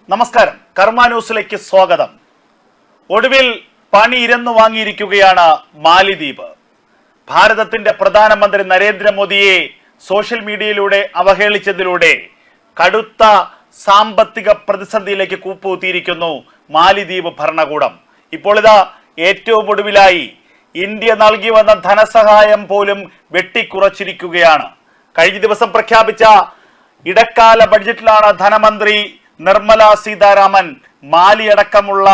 നമസ്കാരം, കർമ്മ ന്യൂസിലേക്ക് സ്വാഗതം. ഒടുവിൽ പണി ഇരന്നു വാങ്ങിയിരിക്കുകയാണ് മാലിദ്വീപ്. ഭാരതത്തിന്റെ പ്രധാനമന്ത്രി നരേന്ദ്രമോദിയെ സോഷ്യൽ മീഡിയയിലൂടെ അവഹേളിച്ചതിലൂടെ കടുത്ത സാമ്പത്തിക പ്രതിസന്ധിയിലേക്ക് കൂപ്പുകുത്തിയിരിക്കുന്നു മാലിദ്വീപ് ഭരണകൂടം. ഇപ്പോൾ ഇതാ ഏറ്റവും ഒടുവിലായി ഇന്ത്യ നൽകി വന്ന ധനസഹായം പോലും വെട്ടിക്കുറച്ചിരിക്കുകയാണ്. കഴിഞ്ഞ ദിവസം പ്രഖ്യാപിച്ച ഇടക്കാല ബഡ്ജറ്റിലാണ് ധനമന്ത്രി നിർമ്മല സീതാരാമൻ മാലി അടക്കമുള്ള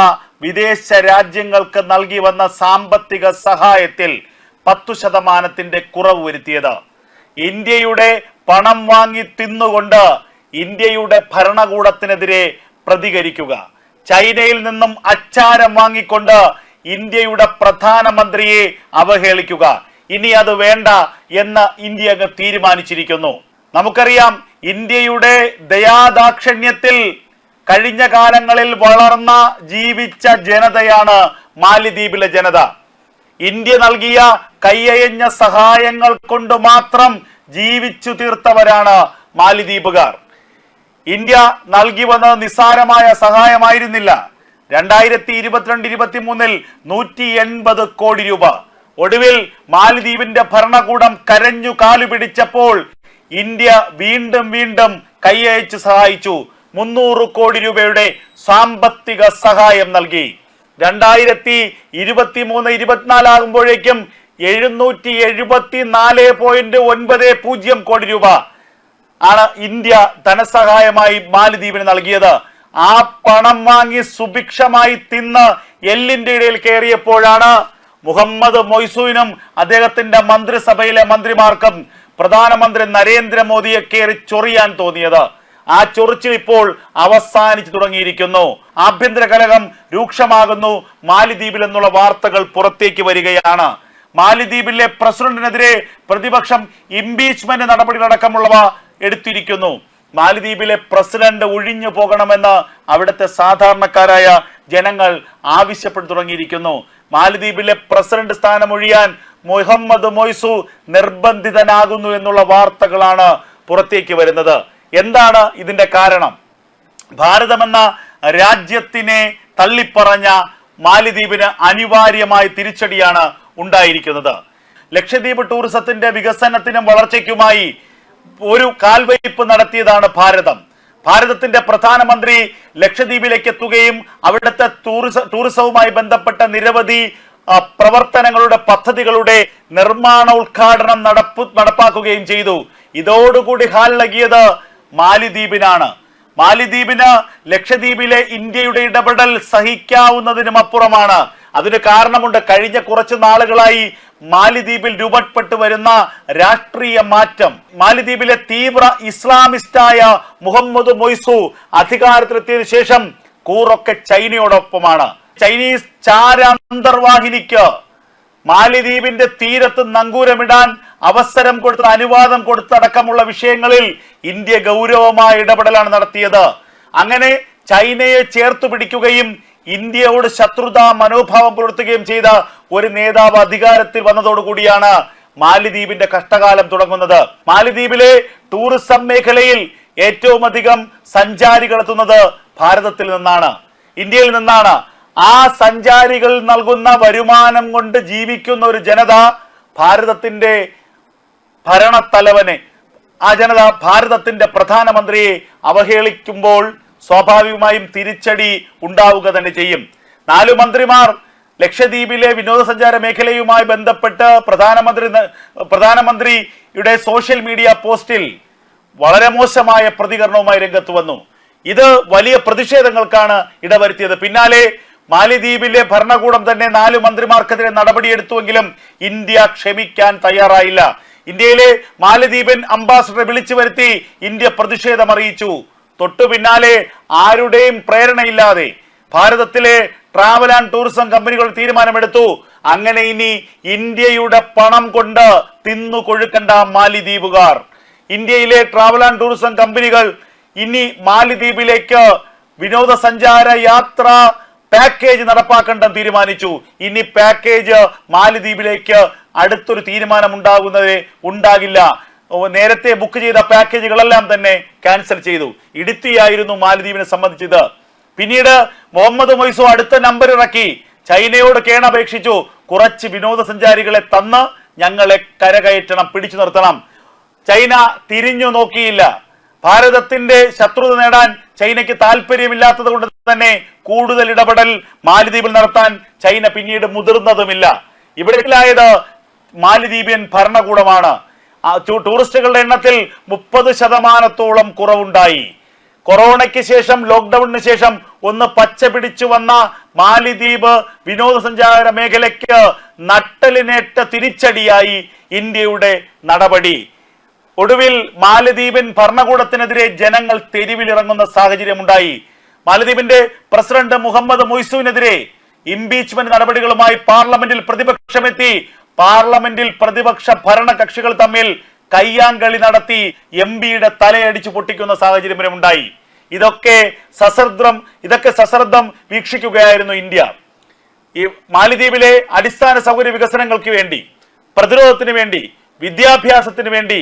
വിദേശ രാജ്യങ്ങൾക്ക് നൽകി വന്ന സാമ്പത്തിക സഹായത്തിൽ 10% കുറവ് വരുത്തിയത്. ഇന്ത്യയുടെ പണം വാങ്ങി തിന്നുകൊണ്ട് ഇന്ത്യയുടെ ഭരണകൂടത്തിനെതിരെ പ്രതികരിക്കുക, ചൈനയിൽ നിന്നും അച്ചാരം വാങ്ങിക്കൊണ്ട് ഇന്ത്യയുടെ പ്രധാനമന്ത്രിയെ അവഹേളിക്കുക, ഇനി അത് വേണ്ട എന്ന് ഇന്ത്യ അങ്ങ് തീരുമാനിച്ചിരിക്കുന്നു. നമുക്കറിയാം, ഇന്ത്യയുടെ ദയാദാക്ഷിണ്യത്തിൽ കഴിഞ്ഞ കാലങ്ങളിൽ വളർന്ന ജീവിച്ച ജനതയാണ് മാലിദ്വീപിലെ ജനത. ഇന്ത്യ നൽകിയ കയ്യയഞ്ഞ സഹായങ്ങൾ കൊണ്ട് മാത്രം ജീവിച്ചു തീർത്തവരാണ് മാലിദ്വീപുകാർ. ഇന്ത്യ നൽകി വന്നത് നിസ്സാരമായ സഹായമായിരുന്നില്ല. 2022-23 180 കോടി രൂപ. ഒടുവിൽ മാലിദ്വീപിന്റെ ഭരണകൂടം കരഞ്ഞു കാലുപിടിച്ചപ്പോൾ ഇന്ത്യ വീണ്ടും കൈയയച്ച് സഹായിച്ചു. 300 കോടി രൂപയുടെ സാമ്പത്തിക സഹായം നൽകി. 2023-24 ആകുമ്പോഴേക്കും 774.90 കോടി രൂപ ആണ് ഇന്ത്യ ധനസഹായമായി മാലിദ്വീപിന് നൽകിയത്. ആ പണം വാങ്ങി സുഭിക്ഷമായി തിന്ന് എല്ലിന്റെ ഇടയിൽ കയറിയപ്പോഴാണ് മുഹമ്മദ് മൊയ്സുവിനും അദ്ദേഹത്തിന്റെ മന്ത്രിസഭയിലെ മന്ത്രിമാർക്കും പ്രധാനമന്ത്രി നരേന്ദ്രമോദിയെ കയറി ചൊറിയാൻ തോന്നിയത്. ആ ചൊറിച്ചിൽ ഇപ്പോൾ അവസാനിച്ചു തുടങ്ങിയിരിക്കുന്നു. ആഭ്യന്തര കലഹം രൂക്ഷമാകുന്നു മാലിദ്വീപിൽ എന്നുള്ള വാർത്തകൾ പുറത്തേക്ക് വരികയാണ്. മാലിദ്വീപിലെ പ്രസിഡന്റിനെതിരെ പ്രതിപക്ഷം ഇംപീച്ച്മെന്റ് നടപടികളടക്കമുള്ളവ എടുത്തിരിക്കുന്നു. മാലിദ്വീപിലെ പ്രസിഡന്റ് ഒഴിഞ്ഞു പോകണമെന്ന് അവിടുത്തെ സാധാരണക്കാരായ ജനങ്ങൾ ആവശ്യപ്പെട്ടു തുടങ്ങിയിരിക്കുന്നു. മാലിദ്വീപിലെ പ്രസിഡന്റ് സ്ഥാനം ഒഴിയാൻ മുഹമ്മദ് മൊയ്സു നിർബന്ധിതനാകുന്നു എന്നുള്ള വാർത്തകളാണ് പുറത്തേക്ക് വരുന്നത്. എന്താണ് ഇതിന്റെ കാരണം? ഭാരതമെന്ന രാജ്യത്തിനെ തള്ളിപ്പറഞ്ഞ മാലിദ്വീപിന് അനിവാര്യമായ തിരിച്ചടിയാണ് ഉണ്ടായിരിക്കുന്നത്. ലക്ഷദ്വീപ് ടൂറിസത്തിന്റെ വികസനത്തിനും വളർച്ചയ്ക്കുമായി ഒരു കാൽവയ്പ് നടത്തിയതാണ് ഭാരതം. ഭാരതത്തിന്റെ പ്രധാനമന്ത്രി ലക്ഷദ്വീപിലേക്ക് എത്തുകയും അവിടുത്തെ ടൂറിസവുമായി ബന്ധപ്പെട്ട നിരവധി പ്രവർത്തനങ്ങളുടെ പദ്ധതികളുടെ നിർമ്മാണ ഉദ്ഘാടനം നടപ്പാക്കുകയും ചെയ്തു. ഇതോടുകൂടി ഹാലിളകിയത് മാലിദ്വീപിനാണ്. മാലിദ്വീപിന് ലക്ഷദ്വീപിലെ ഇന്ത്യയുടെ ഇടപെടൽ സഹിക്കാവുന്നതിനും അപ്പുറമാണ്. അതിന് കാരണമുണ്ട്. കഴിഞ്ഞ കുറച്ചു നാളുകളായി മാലിദ്വീപിൽ രൂപപ്പെട്ടു വരുന്ന രാഷ്ട്രീയ മാറ്റം. മാലിദ്വീപിലെ തീവ്ര ഇസ്ലാമിസ്റ്റായ മുഹമ്മദ് മൊയ്സു അധികാരത്തിലെത്തിയതിനു ശേഷം കൂറൊക്കെ ചൈനയോടൊപ്പമാണ്. ചൈനീസ് ചാരാന്തർവാഹിനിക്ക് മാലിദ്വീപിന്റെ തീരത്ത് നങ്കൂരമിടാൻ അവസരം കൊടുത്ത, അനുവാദം കൊടുത്തടക്കമുള്ള വിഷയങ്ങളിൽ ഇന്ത്യ ഗൗരവമായ ഇടപെടലാണ് നടത്തിയത്. അങ്ങനെ ചൈനയെ ചേർത്തു പിടിക്കുകയും ഇന്ത്യയോട് ശത്രുതാ മനോഭാവം പുലർത്തുകയും ചെയ്ത ഒരു നേതാവ് അധികാരത്തിൽ വന്നതോടുകൂടിയാണ് മാലിദ്വീപിന്റെ കഷ്ടകാലം തുടങ്ങുന്നത്. മാലിദ്വീപിലെ ടൂറിസം മേഖലയിൽ ഏറ്റവും അധികം സഞ്ചാരികൾ എത്തുന്നത് ഭാരതത്തിൽ നിന്നാണ്, ഇന്ത്യയിൽ നിന്നാണ്. ആ സഞ്ചാരികൾ നൽകുന്ന വരുമാനം കൊണ്ട് ജീവിക്കുന്ന ഒരു ജനത ഭാരതത്തിന്റെ ഭരണത്തലവനെ, ആ ജനത ഭാരതത്തിന്റെ പ്രധാനമന്ത്രിയെ അവഹേളിക്കുമ്പോൾ സ്വാഭാവികമായും തിരിച്ചടി ഉണ്ടാവുക തന്നെ ചെയ്യും. 4 മന്ത്രിമാർ ലക്ഷദ്വീപിലെ വിനോദസഞ്ചാര മേഖലയുമായി ബന്ധപ്പെട്ട് പ്രധാനമന്ത്രിയുടെ സോഷ്യൽ മീഡിയ പോസ്റ്റിൽ വളരെ മോശമായ പ്രതികരണവുമായി രംഗത്ത് വന്നു. ഇത് വലിയ പ്രതിഷേധങ്ങൾക്കാണ് ഇടവരുത്തിയത്. പിന്നാലെ മാലിദ്വീപിലെ ഭരണകൂടം തന്നെ 4 മന്ത്രിമാർക്കെതിരെ നടപടിയെടുത്തുവെങ്കിലും ഇന്ത്യ ക്ഷമിക്കാൻ തയ്യാറായില്ല. ഇന്ത്യയിലെ മാലിദ്വീപൻ അംബാസഡറെ വിളിച്ചു വരുത്തി ഇന്ത്യ പ്രതിഷേധം അറിയിച്ചു. തൊട്ടു പിന്നാലെ ആരുടെയും പ്രേരണയില്ലാതെ ഭാരതത്തിലെ ട്രാവൽ ആൻഡ് ടൂറിസം കമ്പനികൾ തീരുമാനമെടുത്തു. അങ്ങനെ ഇനി ഇന്ത്യയുടെ പണം കൊണ്ട് തിന്നു കൊഴുക്കണ്ട മാലിദ്വീപുകാർ. ഇന്ത്യയിലെ ട്രാവൽ ആൻഡ് ടൂറിസം കമ്പനികൾ ഇനി മാലിദ്വീപിലേക്ക് വിനോദസഞ്ചാര യാത്ര പാക്കേജ് നടപ്പാക്കേണ്ടെന്ന് തീരുമാനിച്ചു. ഇനി പാക്കേജ് മാലിദ്വീപിലേക്ക് അടുത്തൊരു തീരുമാനം ഉണ്ടാകില്ല. നേരത്തെ ബുക്ക് ചെയ്ത പാക്കേജുകളെല്ലാം തന്നെ ക്യാൻസൽ ചെയ്തു. ഇടുത്തിയായിരുന്നു മാലിദ്വീപിനെ സംബന്ധിച്ചത്. പിന്നീട് മുഹമ്മദ് മൊയ്സു അടുത്ത നമ്പർ ഇറക്കി ചൈനയോട് കേണപേക്ഷിച്ചു, കുറച്ച് വിനോദസഞ്ചാരികളെ തന്ന് ഞങ്ങളെ കരകയറ്റണം, പിടിച്ചു നിർത്തണം. ചൈന തിരിഞ്ഞു നോക്കിയില്ല. ഭാരതത്തിന്റെ ശത്രുത നേടാൻ ചൈനയ്ക്ക് താല്പര്യമില്ലാത്തത് കൊണ്ട് തന്നെ കൂടുതൽ ഇടപെടൽ മാലിദ്വീപിൽ നടത്താൻ ചൈന പിന്നീട് മുതിർന്നതുമില്ല. ഇവിടെയായത് മാലിദ്വീപിയൻ ഭരണകൂടമാണ്. ടൂറിസ്റ്റുകളുടെ എണ്ണത്തിൽ 30% കുറവുണ്ടായി. കൊറോണയ്ക്ക് ശേഷം, ലോക്ക്ഡൌണിന് ശേഷം ഒന്ന് പച്ച പിടിച്ചു വന്ന മാലിദ്വീപ് വിനോദസഞ്ചാര മേഖലയ്ക്ക് നട്ടലിനേറ്റ തിരിച്ചടിയായി ഇന്ത്യയുടെ നടപടി. ഒടുവിൽ മാലദ്വീപൻ ഭരണകൂടത്തിനെതിരെ ജനങ്ങൾ തെരുവിലിറങ്ങുന്ന സാഹചര്യമുണ്ടായി. മാലദ്വീപിന്റെ പ്രസിഡന്റ് മുഹമ്മദ് മൊയ്സുവിനെതിരെ ഇംപീച്ച്മെന്റ് നടപടികളുമായി പാർലമെന്റിൽ പ്രതിപക്ഷമെത്തി. പാർലമെന്റിൽ പ്രതിപക്ഷ ഭരണ കക്ഷികൾ തമ്മിൽ കയ്യാങ്കളി നടത്തി എംപിയുടെ തലയടിച്ചു പൊട്ടിക്കുന്ന സാഹചര്യം വരെ ഉണ്ടായി. ഇതൊക്കെ സശ്രദ്ധം വീക്ഷിക്കുകയായിരുന്നു ഇന്ത്യ. ഈ മാലിദ്വീപിലെ അടിസ്ഥാന സൗകര്യ വികസനങ്ങൾക്ക് വേണ്ടി, പ്രതിരോധത്തിന് വേണ്ടി, വിദ്യാഭ്യാസത്തിന് വേണ്ടി,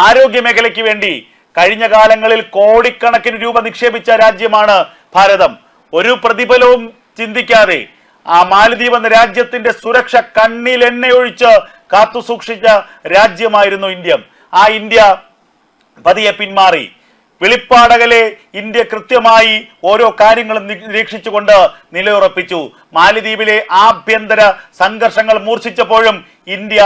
ആരോഗ്യ മേഖലയ്ക്ക് വേണ്ടി കഴിഞ്ഞ കാലങ്ങളിൽ കോടിക്കണക്കിന് രൂപ നിക്ഷേപിച്ച രാജ്യമാണ് ഭാരതം. ഒരു പ്രതിഫലവും ചിന്തിക്കാതെ ആ മാലിദ്വീപ് എന്ന രാജ്യത്തിന്റെ സുരക്ഷ കണ്ണിൽ എണ്ണയൊഴിച്ച് കാത്തു സൂക്ഷിച്ച രാജ്യമായിരുന്നു ഇന്ത്യ. ആ ഇന്ത്യ പതിയെ പിന്മാറി. വെളിപ്പാടകലെ ഇന്ത്യ കൃത്യമായി ഓരോ കാര്യങ്ങളും നിരീക്ഷിച്ചുകൊണ്ട് നിലയുറപ്പിച്ചു. മാലിദ്വീപിലെ ആഭ്യന്തര സംഘർഷങ്ങൾ മൂർച്ഛിച്ചപ്പോഴും ഇന്ത്യ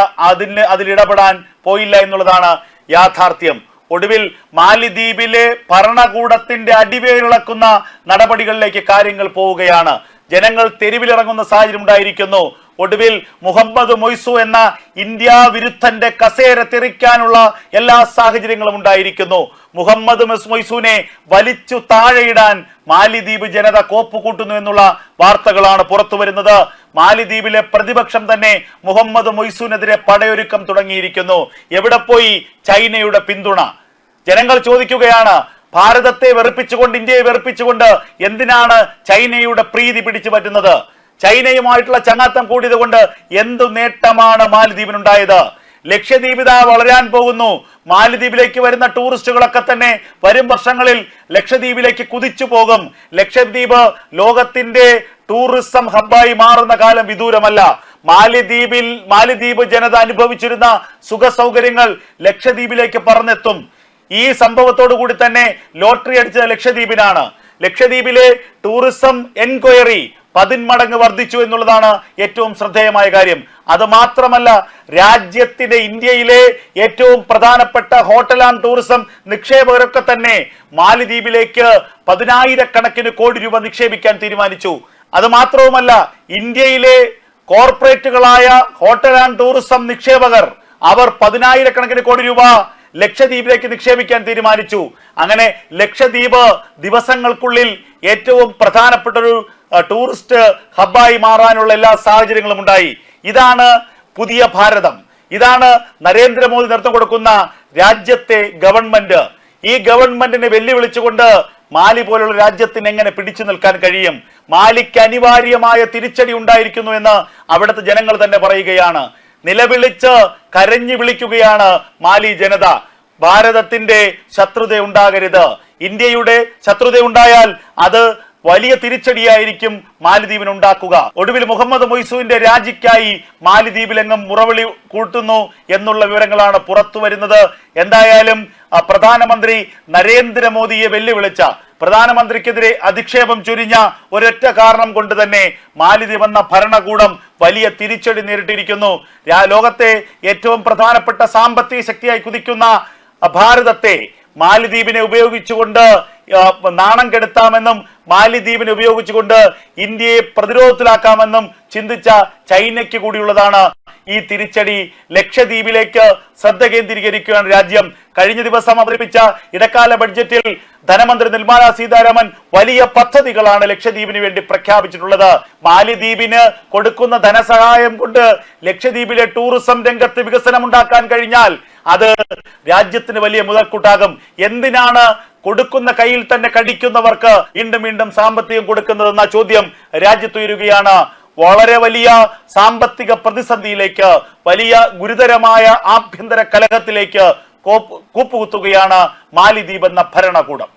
അതിലിടപെടാൻ പോയില്ല എന്നുള്ളതാണ് യാഥാർത്ഥ്യം. ഒടുവിൽ മാലിദ്വീപിലെ ഭരണകൂടത്തിന്റെ അടിവേരിളക്കുന്ന നടപടികളിലേക്ക് കാര്യങ്ങൾ പോവുകയാണ്. ജനങ്ങൾ തെരുവിലിറങ്ങുന്ന സാഹചര്യം ഉണ്ടായിരിക്കുന്നു. ഒടുവിൽ മുഹമ്മദ് മൊയ്സു എന്ന ഇന്ത്യ വിരുദ്ധന്റെ കസേര തെറിക്കാനുള്ള എല്ലാ സാഹചര്യങ്ങളും ഉണ്ടായിരിക്കുന്നു. മുഹമ്മദ് മൊയ്സുവിനെ വലിച്ചു താഴെയിടാൻ മാലിദ്വീപ് ജനത കോപ്പുകൂട്ടുന്നു എന്നുള്ള വാർത്തകളാണ് പുറത്തു വരുന്നത്. മാലിദ്വീപിലെ പ്രതിപക്ഷം തന്നെ മുഹമ്മദ് മൊയ്സുവിനെതിരെ പടയൊരുക്കം തുടങ്ങിയിരിക്കുന്നു. എവിടെ പോയി ചൈനയുടെ പിന്തുണ? ജനങ്ങൾ ചോദിക്കുകയാണ്, ഭാരതത്തെ വെറുപ്പിച്ചുകൊണ്ട്, ഇന്ത്യയെ വെറുപ്പിച്ചുകൊണ്ട് എന്തിനാണ് ചൈനയുടെ പ്രീതി പിടിച്ചു പറ്റുന്നത്? ചൈനയുമായിട്ടുള്ള ചങ്ങാത്തം കൂടിയത് കൊണ്ട് എന്തു നേട്ടമാണ് മാലിദ്വീപിനുണ്ടായത്? ലക്ഷദ്വീപ് ഇതാ വളരാൻ പോകുന്നു. മാലിദ്വീപിലേക്ക് വരുന്ന ടൂറിസ്റ്റുകളൊക്കെ തന്നെ വരും വർഷങ്ങളിൽ ലക്ഷദ്വീപിലേക്ക് കുതിച്ചു പോകും. ലക്ഷദ്വീപ് ലോകത്തിന്റെ ടൂറിസം ഹബ്ബായി മാറുന്ന കാലം വിദൂരമല്ല. മാലിദ്വീപ് ജനത അനുഭവിച്ചിരുന്ന സുഖ സൗകര്യങ്ങൾ ലക്ഷദ്വീപിലേക്ക് പറന്നെത്തും. ഈ സംഭവത്തോടു കൂടി തന്നെ ലോട്ടറി അടിച്ചത് ലക്ഷദ്വീപിനാണ്. ലക്ഷദ്വീപിലെ ടൂറിസം എൻക്വയറി 10 മടങ്ങ് വർദ്ധിച്ചു എന്നുള്ളതാണ് ഏറ്റവും ശ്രദ്ധേയമായ കാര്യം. അത് മാത്രമല്ല, രാജ്യത്തിന്റെ, ഇന്ത്യയിലെ ഏറ്റവും പ്രധാനപ്പെട്ട ഹോട്ടൽ ആൻഡ് ടൂറിസം നിക്ഷേപകരൊക്കെ തന്നെ മാലിദ്വീപിലേക്ക് 10,000 കോടി രൂപ നിക്ഷേപിക്കാൻ തീരുമാനിച്ചു. അത് മാത്രവുമല്ല, ഇന്ത്യയിലെ കോർപ്പറേറ്റുകളായ ഹോട്ടൽ ആൻഡ് ടൂറിസം നിക്ഷേപകർ അവർ 10,000 കോടി രൂപ ലക്ഷദ്വീപിലേക്ക് നിക്ഷേപിക്കാൻ തീരുമാനിച്ചു. അങ്ങനെ ലക്ഷദ്വീപ് ദിവസങ്ങൾക്കുള്ളിൽ ഏറ്റവും പ്രധാനപ്പെട്ട ഒരു ടൂറിസ്റ്റ് ഹബ്ബായി മാറാനുള്ള എല്ലാ സാഹചര്യങ്ങളും ഉണ്ടായി. ഇതാണ് പുതിയ ഭാരതം. ഇതാണ് നരേന്ദ്രമോദി നേതൃത്വം കൊടുക്കുന്ന രാജ്യത്തെ ഗവൺമെന്റ്. ഈ ഗവൺമെന്റിനെ വെല്ലുവിളിച്ചുകൊണ്ട് മാലി പോലുള്ള രാജ്യത്തിന് എങ്ങനെ പിടിച്ചു നിൽക്കാൻ കഴിയും? മാലിക്ക് അനിവാര്യമായ തിരിച്ചടി ഉണ്ടായിരിക്കുന്നു എന്ന് അവിടുത്തെ ജനങ്ങൾ തന്നെ പറയുകയാണ്. നിലവിളിച്ച് കരഞ്ഞു വിളിക്കുകയാണ് മാലി ജനത. ഭാരതത്തിന്റെ ശത്രുത ഉണ്ടാകരുത്. ഇന്ത്യയുടെ ശത്രുത ഉണ്ടായാൽ അത് വലിയ തിരിച്ചടിയായിരിക്കും മാലിദ്വീപിന് ഉണ്ടാക്കുക. ഒടുവിൽ മുഹമ്മദ് മൊയ്സുവിന്റെ രാജിക്കായി മാലിദ്വീപിലെങ്ങും മുറവിളി കൂട്ടുന്നു എന്നുള്ള വിവരങ്ങളാണ് പുറത്തു വരുന്നത്. എന്തായാലും പ്രധാനമന്ത്രി നരേന്ദ്രമോദിയെ വെല്ലുവിളിച്ച, പ്രധാനമന്ത്രിക്കെതിരെ അധിക്ഷേപം ചൊരിഞ്ഞ ഒരൊറ്റ കാരണം കൊണ്ട് തന്നെ മാലിദ്വീപ് എന്ന ഭരണകൂടം വലിയ തിരിച്ചടി നേരിട്ടിരിക്കുന്നു. ലോകത്തെ ഏറ്റവും പ്രധാനപ്പെട്ട സാമ്പത്തിക ശക്തിയായി കുതിക്കുന്ന ഭാരതത്തെ മാലിദ്വീപിനെ ഉപയോഗിച്ചുകൊണ്ട് നാണം കെടുത്താമെന്നും മാലിദ്വീപിനെ ഉപയോഗിച്ചുകൊണ്ട് ഇന്ത്യയെ പ്രതിരോധത്തിലാക്കാമെന്നും ചിന്തിച്ച ചൈനയ്ക്ക് കൂടിയുള്ളതാണ് ഈ തിരിച്ചടി. ലക്ഷദ്വീപിലേക്ക് ശ്രദ്ധ കേന്ദ്രീകരിക്കുകയാണ് രാജ്യം. കഴിഞ്ഞ ദിവസം അവതരിപ്പിച്ച ഇടക്കാല ബഡ്ജറ്റിൽ ധനമന്ത്രി നിർമ്മല സീതാരാമൻ വലിയ പദ്ധതികളാണ് ലക്ഷദ്വീപിന് വേണ്ടി പ്രഖ്യാപിച്ചിട്ടുള്ളത്. മാലിദ്വീപിന് കൊടുക്കുന്ന ധനസഹായം കൊണ്ട് ലക്ഷദ്വീപിലെ ടൂറിസം രംഗത്ത് വികസനം ഉണ്ടാക്കാൻ കഴിഞ്ഞാൽ അത് രാജ്യത്തിന് വലിയ മുതൽക്കൂട്ടാകും. എന്തിനാണ് കൊടുക്കുന്ന കയ്യിൽ തന്നെ കടിക്കുന്നവർക്ക് വീണ്ടും വീണ്ടും സാമ്പത്തികം കൊടുക്കുന്നതെന്ന ചോദ്യം രാജ്യത്തുയരുകയാണ്. വളരെ വലിയ സാമ്പത്തിക പ്രതിസന്ധിയിലേക്ക്, വലിയ ഗുരുതരമായ ആഭ്യന്തര കലഹത്തിലേക്ക് കൂപ്പുകുത്തുകയാണ് മാലിദ്വീപ് എന്ന ഭരണകൂടം.